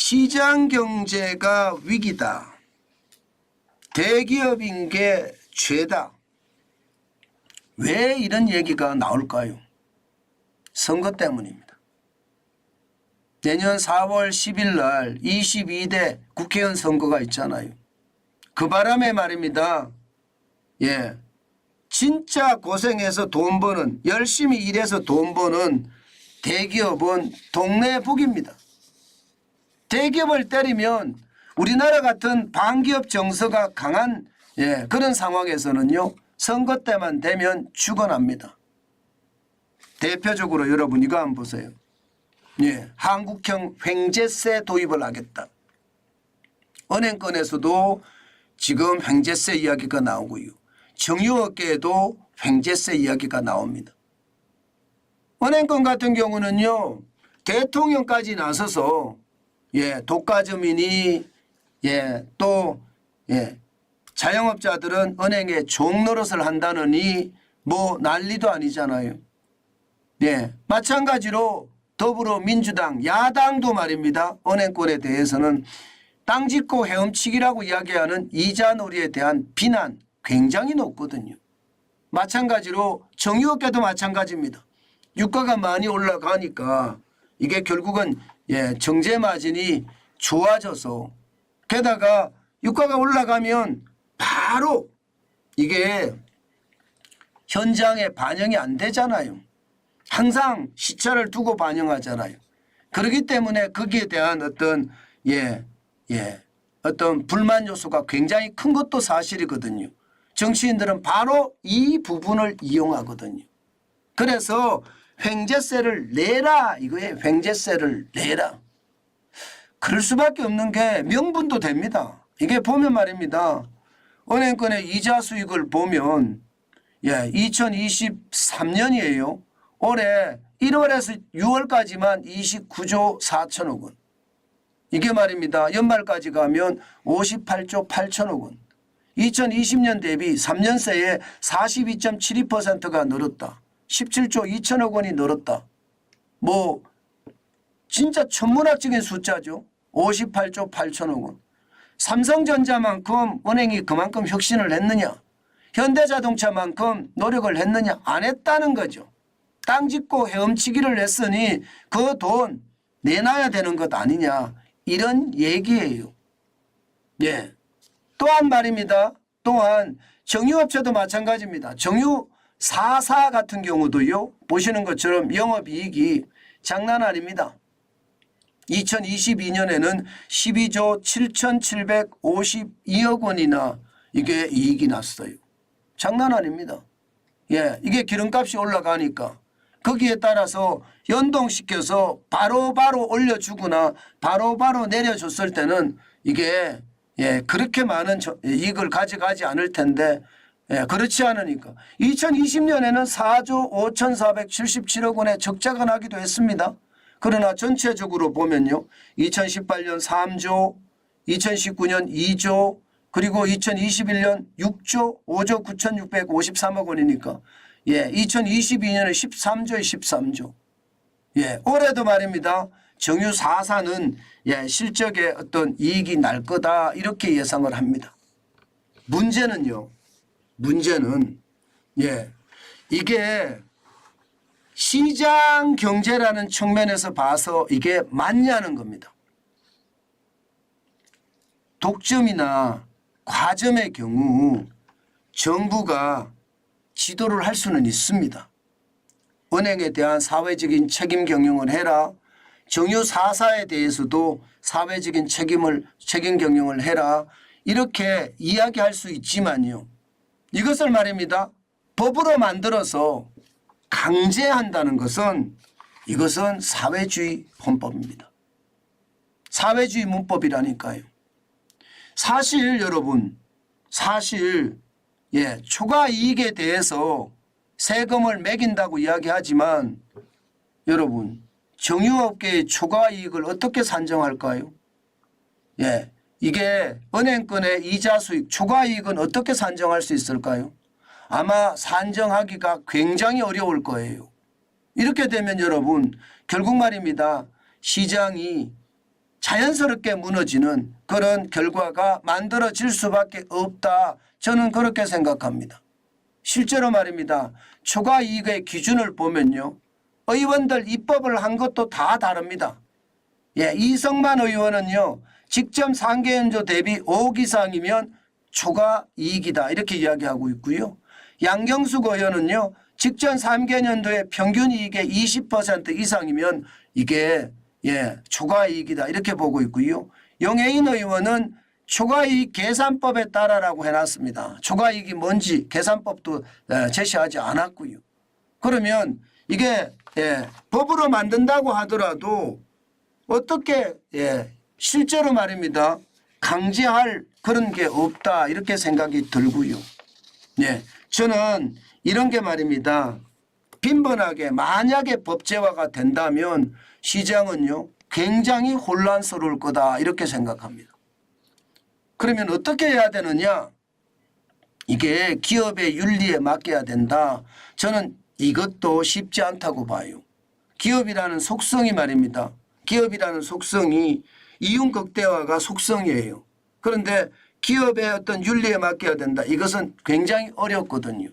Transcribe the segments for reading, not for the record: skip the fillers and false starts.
시장 경제가 위기다. 대기업인 게 죄다. 왜 이런 얘기가 나올까요? 선거 때문입니다. 내년 4월 10일 날 22대 국회의원 선거가 있잖아요. 그 바람에 말입니다. 진짜 고생해서 돈 버는, 열심히 일해서 돈 버는 대기업은 동네 북입니다. 대기업을 때리면 우리나라 같은 반기업 정서가 강한 그런 상황에서는요, 선거 때만 되면 죽어납니다. 대표적으로 여러분 이거 한번 보세요. 한국형 횡재세 도입을 하겠다. 은행권에서도 지금 횡재세 이야기가 나오고요. 정유업계에도 횡재세 이야기가 나옵니다. 은행권 같은 경우는요, 대통령까지 나서서 독과점이니 또 자영업자들은 은행에 종 노릇을 한다느니 뭐 난리도 아니잖아요. 마찬가지로 더불어민주당 야당도 말입니다. 은행권에 대해서는 땅 짓고 헤엄치기라고 이야기하는 이자놀이에 대한 비난 굉장히 높거든요. 마찬가지로 정유업계도 마찬가지입니다. 유가가 많이 올라가니까 이게 결국은 정제 마진이 좋아져서, 게다가 유가가 올라가면 바로 이게 현장에 반영이 안 되잖아요. 항상 시차를 두고 반영하잖아요. 그렇기 때문에 거기에 대한 어떤 불만 요소가 굉장히 큰 것도 사실이거든요. 정치인들은 바로 이 부분을 이용하거든요. 그래서 횡재세를 내라 이거예요. 횡재세를 내라. 그럴 수밖에 없는 게 명분도 됩니다. 이게 보면 말입니다. 은행권의 이자 수익을 보면 2023년이에요. 올해 1월에서 6월까지만 29조 4천억 원. 이게 말입니다. 연말까지 가면 58조 8천억 원. 2020년 대비 3년 새에 42.72%가 늘었다. 17조 2천억 원이 늘었다. 뭐 진짜 천문학적인 숫자죠. 58조 8천억 원. 삼성전자만큼 은행이 그만큼 혁신을 했느냐, 현대자동차만큼 노력을 했느냐, 안 했다는 거죠. 땅 짓고 헤엄치기를 했으니 그 돈 내놔야 되는 것 아니냐, 이런 얘기예요. 또한 말입니다. 또한 정유업체도 마찬가지입니다. 정유 4사 같은 경우도요, 보시는 것처럼 영업이익이 장난 아닙니다. 2022년에는 12조 7,752억 원이나 이게 이익이 났어요. 장난 아닙니다. 이게 기름값이 올라가니까 거기에 따라서 연동시켜서 바로바로 올려주거나 바로바로 내려줬을 때는 이게 그렇게 많은 이익을 가져가지 않을 텐데 그렇지 않으니까 2020년에는 4조 5,477억 원의 적자가 나기도 했습니다. 그러나 전체적으로 보면요, 2018년 3조, 2019년 2조, 그리고 2021년 6조 5조 9,653억 원이니까 2022년에 13조에 13조. 올해도 말입니다. 정유 4사는 실적에 어떤 이익이 날 거다 이렇게 예상을 합니다. 문제는요. 문제는 이게 시장 경제라는 측면에서 봐서 이게 맞냐는 겁니다. 독점이나 과점의 경우 정부가 지도를 할 수는 있습니다. 은행에 대한 사회적인 책임 경영을 해라. 정유 4사에 대해서도 사회적인 책임 경영을 해라. 이렇게 이야기할 수 있지만요. 이것을 말입니다. 법으로 만들어서 강제한다는 것은 이것은 사회주의 헌법입니다. 사회주의 문법이라니까요. 사실 여러분, 초과 이익에 대해서 세금을 매긴다고 이야기하지만 여러분, 정유업계의 초과 이익을 어떻게 산정할까요? 이게 은행권의 이자 수익, 초과 이익은 어떻게 산정할 수 있을까요? 아마 산정하기가 굉장히 어려울 거예요. 이렇게 되면 여러분 결국 말입니다. 시장이 자연스럽게 무너지는 그런 결과가 만들어질 수밖에 없다. 저는 그렇게 생각합니다. 실제로 말입니다. 초과 이익의 기준을 보면요. 의원들 입법을 한 것도 다 다릅니다. 예, 이성만 의원은요. 직접 상계연조 대비 5억 이상이면 초과 이익이다 이렇게 이야기하고 있고요. 양경숙 의원은요. 직전 3개년도에 평균 이익의 20% 이상이면 이게 초과 이익이다 이렇게 보고 있고요. 용해인 의원은 초과이익 계산법에 따라라고 해놨습니다. 초과이익이 뭔지 계산법도 제시하지 않았고요. 그러면 이게 법으로 만든다고 하더라도 어떻게 실제로 말입니다. 강제할 그런 게 없다 이렇게 생각이 들고요. 저는 이런 게 말입니다. 빈번하게 만약에 법제화가 된다면 시장은요 굉장히 혼란스러울 거다 이렇게 생각합니다. 그러면 어떻게 해야 되느냐? 이게 기업의 윤리에 맡겨야 된다. 저는 이것도 쉽지 않다고 봐요. 기업이라는 속성이 말입니다. 기업이라는 속성이 이윤 극대화가 속성이에요. 그런데 기업의 어떤 윤리에 맡겨야 된다. 이것은 굉장히 어렵거든요.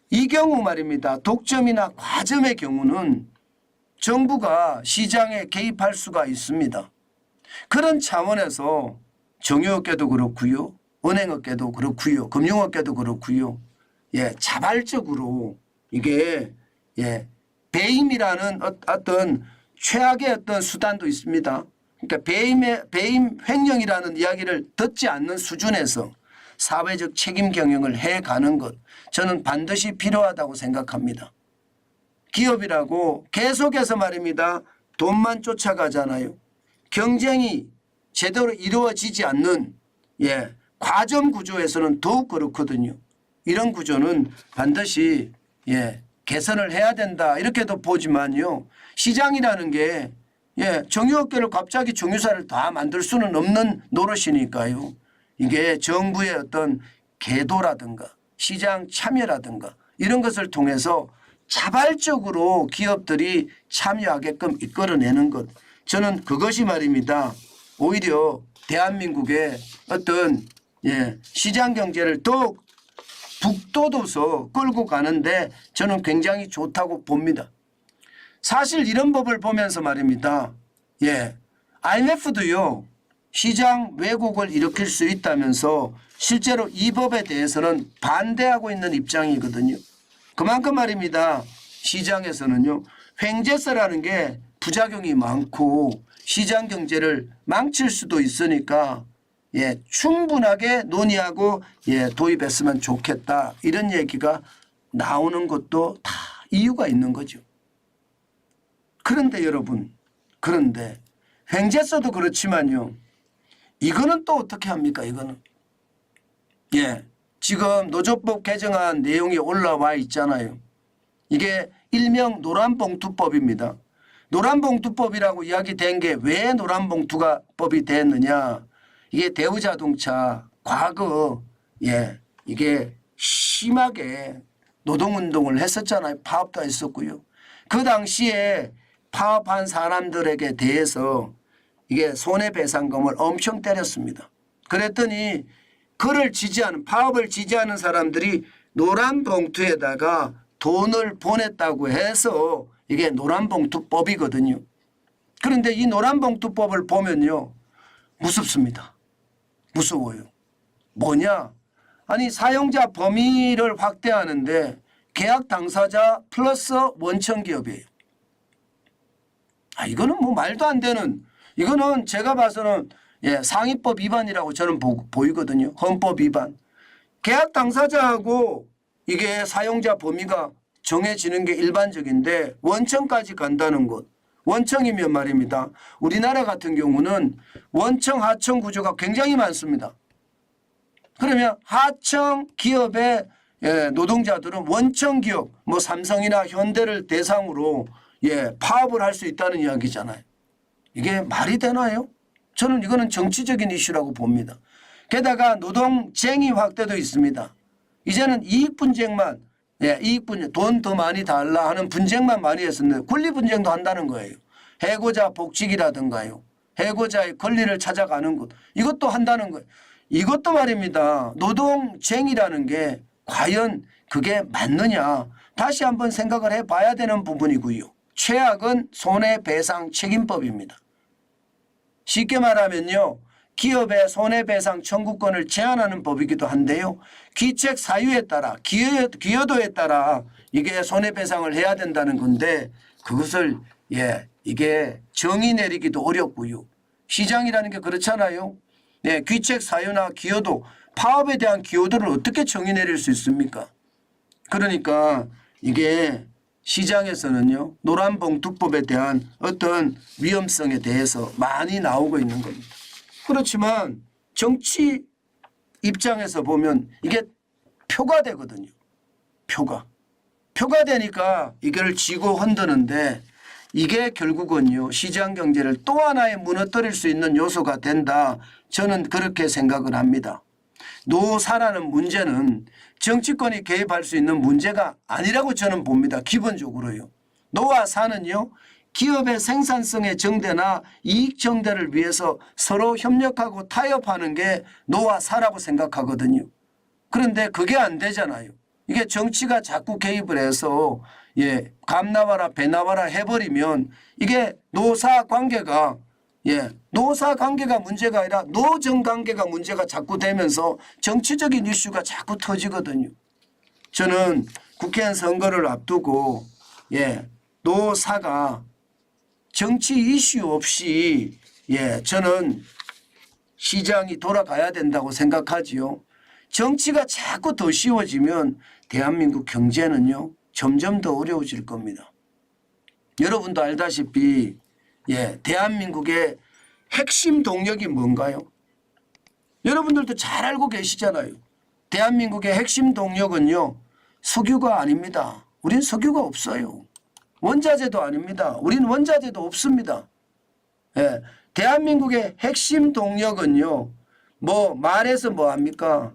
이 경우 말입니다. 독점이나 과점의 경우는 정부가 시장에 개입할 수가 있습니다. 그런 차원에서 정유업계도 그렇고요. 은행업계도 그렇고요. 금융업계도 그렇고요. 자발적으로 이게 배임이라는 어떤 최악의 어떤 수단도 있습니다. 그러니까 배임 횡령이라는 이야기를 듣지 않는 수준에서 사회적 책임 경영을 해가는 것 저는 반드시 필요하다고 생각합니다. 기업이라고 계속해서 말입니다. 돈만 쫓아가잖아요. 경쟁이 제대로 이루어지지 않는 과점 구조에서는 더욱 그렇거든요. 이런 구조는 반드시 개선을 해야 된다 이렇게도 보지만요. 시장이라는 게 정유업계를 갑자기 정유사를 다 만들 수는 없는 노릇이니까요. 이게 정부의 어떤 계도라든가 시장 참여라든가 이런 것을 통해서 자발적으로 기업들이 참여하게끔 이끌어내는 것 저는 그것이 말입니다. 오히려 대한민국의 어떤 시장 경제를 더욱 북돋워서 끌고 가는데 저는 굉장히 좋다고 봅니다. 사실 이런 법을 보면서 말입니다. IMF도요. 시장 왜곡을 일으킬 수 있다면서 실제로 이 법에 대해서는 반대하고 있는 입장이거든요. 그만큼 말입니다. 시장에서는요. 횡재세라는 게 부작용이 많고 시장 경제를 망칠 수도 있으니까 충분하게 논의하고 도입했으면 좋겠다. 이런 얘기가 나오는 것도 다 이유가 있는 거죠. 그런데 여러분, 그런데 횡재세도 그렇지만요. 이거는 또 어떻게 합니까? 이거는. 지금 노조법 개정안 내용이 올라와 있잖아요. 이게 일명 노란봉투법입니다. 노란봉투법이라고 이야기된 게 왜 노란봉투가 법이 됐느냐. 이게 대우자동차 과거 이게 심하게 노동운동을 했었잖아요. 파업도 했었고요. 그 당시에 파업한 사람들에게 대해서 이게 손해배상금을 엄청 때렸습니다. 그랬더니 그를 지지하는 파업을 지지하는 사람들이 노란봉투에다가 돈을 보냈다고 해서 이게 노란봉투법이거든요. 그런데 이 노란봉투법을 보면요. 무섭습니다. 무서워요. 뭐냐? 아니 사용자 범위를 확대하는데 계약 당사자 플러스 원청기업이에요. 이거는 뭐 말도 안 되는 이거는 제가 봐서는 상위법 위반이라고 저는 보이거든요. 헌법 위반. 계약 당사자하고 이게 사용자 범위가 정해지는 게 일반적인데 원청까지 간다는 것. 원청이면 말입니다. 우리나라 같은 경우는 원청 하청 구조가 굉장히 많습니다. 그러면 하청 기업의 노동자들은 원청 기업 뭐 삼성이나 현대를 대상으로 파업을 할 수 있다는 이야기잖아요. 이게 말이 되나요? 저는 이거는 정치적인 이슈라고 봅니다. 게다가 노동쟁의 확대도 있습니다. 이제는 이익 분쟁만 이익 분쟁 돈 더 많이 달라 하는 분쟁만 많이 했었는데 권리 분쟁도 한다는 거예요. 해고자 복직이라든가요. 해고자의 권리를 찾아가는 것. 이것도 한다는 거예요. 이것도 말입니다. 노동쟁이라는 게 과연 그게 맞느냐. 다시 한번 생각을 해봐야 되는 부분이고요. 최악은 손해배상 책임법입니다. 쉽게 말하면요. 기업의 손해배상 청구권을 제한하는 법이기도 한데요. 귀책 사유에 따라 기여도에 따라 이게 손해배상을 해야 된다는 건데 그것을 이게 정의 내리기도 어렵고요. 시장이라는 게 그렇잖아요. 귀책 사유나 기여도 파업에 대한 기여도를 어떻게 정의 내릴 수 있습니까? 그러니까 이게 시장에서는요. 노란봉투법에 대한 어떤 위험성에 대해서 많이 나오고 있는 겁니다. 그렇지만 정치 입장에서 보면 이게 표가 되거든요. 표가 되니까 이걸 쥐고 흔드는데 이게 결국은요. 시장 경제를 또 하나의 무너뜨릴 수 있는 요소가 된다. 저는 그렇게 생각을 합니다. 노사라는 문제는 정치권이 개입할 수 있는 문제가 아니라고 저는 봅니다. 기본적으로요. 노와 사는요. 기업의 생산성의 정대나 이익 정대를 위해서 서로 협력하고 타협하는 게 노와 사라고 생각하거든요. 그런데 그게 안 되잖아요. 이게 정치가 자꾸 개입을 해서 감 나와라 배 나와라 해버리면 이게 노사 관계가 노사 관계가 문제가 아니라 노정 관계가 문제가 자꾸 되면서 정치적인 이슈가 자꾸 터지거든요. 저는 국회의원 선거를 앞두고 노사가 정치 이슈 없이 저는 시장이 돌아가야 된다고 생각하지요. 정치가 자꾸 더 쉬워지면 대한민국 경제는요. 점점 더 어려워질 겁니다. 여러분도 알다시피 대한민국의 핵심 동력이 뭔가요? 여러분들도 잘 알고 계시잖아요. 대한민국의 핵심 동력은요. 석유가 아닙니다. 우린 석유가 없어요. 원자재도 아닙니다. 우린 원자재도 없습니다. 대한민국의 핵심 동력은요. 말해서 뭐합니까?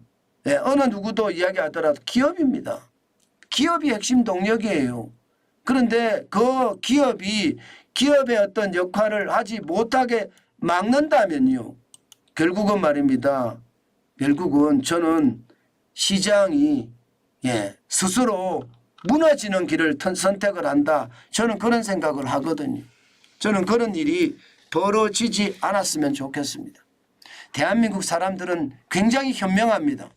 어느 누구도 이야기하더라도 기업입니다. 기업이 핵심 동력이에요. 그런데 그 기업의 어떤 역할을 하지 못하게 막는다면요. 결국은 말입니다. 결국은 저는 시장이 스스로 무너지는 길을 선택을 한다. 저는 그런 생각을 하거든요. 저는 그런 일이 벌어지지 않았으면 좋겠습니다. 대한민국 사람들은 굉장히 현명합니다.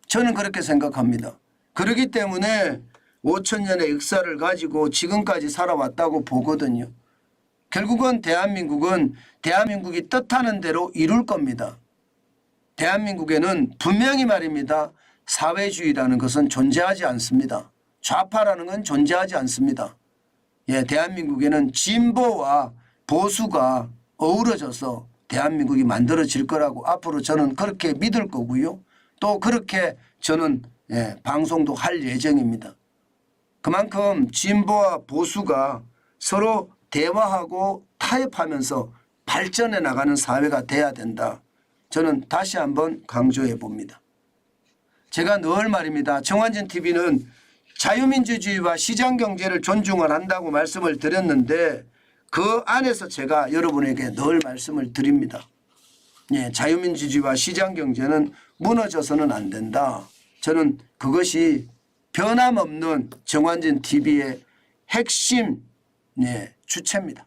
저는 그렇게 생각합니다. 그렇기 때문에 5,000년의 역사를 가지고 지금까지 살아왔다고 보거든요. 결국은 대한민국이 뜻하는 대로 이룰 겁니다. 대한민국에는 분명히 말입니다. 사회주의라는 것은 존재하지 않습니다. 좌파라는 건 존재하지 않습니다. 대한민국에는 진보와 보수가 어우러져서 대한민국이 만들어질 거라고 앞으로 저는 그렇게 믿을 거고요. 또 그렇게 저는 방송도 할 예정입니다. 그만큼 진보와 보수가 서로 대화하고 타협하면서 발전해 나가는 사회가 돼야 된다. 저는 다시 한번 강조해 봅니다. 제가 늘 말입니다. 정환진 TV는 자유민주주의와 시장경제를 존중을 한다고 말씀을 드렸는데 그 안에서 제가 여러분에게 늘 말씀을 드립니다. 자유민주주의와 시장경제는 무너져서는 안 된다. 저는 그것이 변함없는 정환진 TV의 핵심 주체입니다.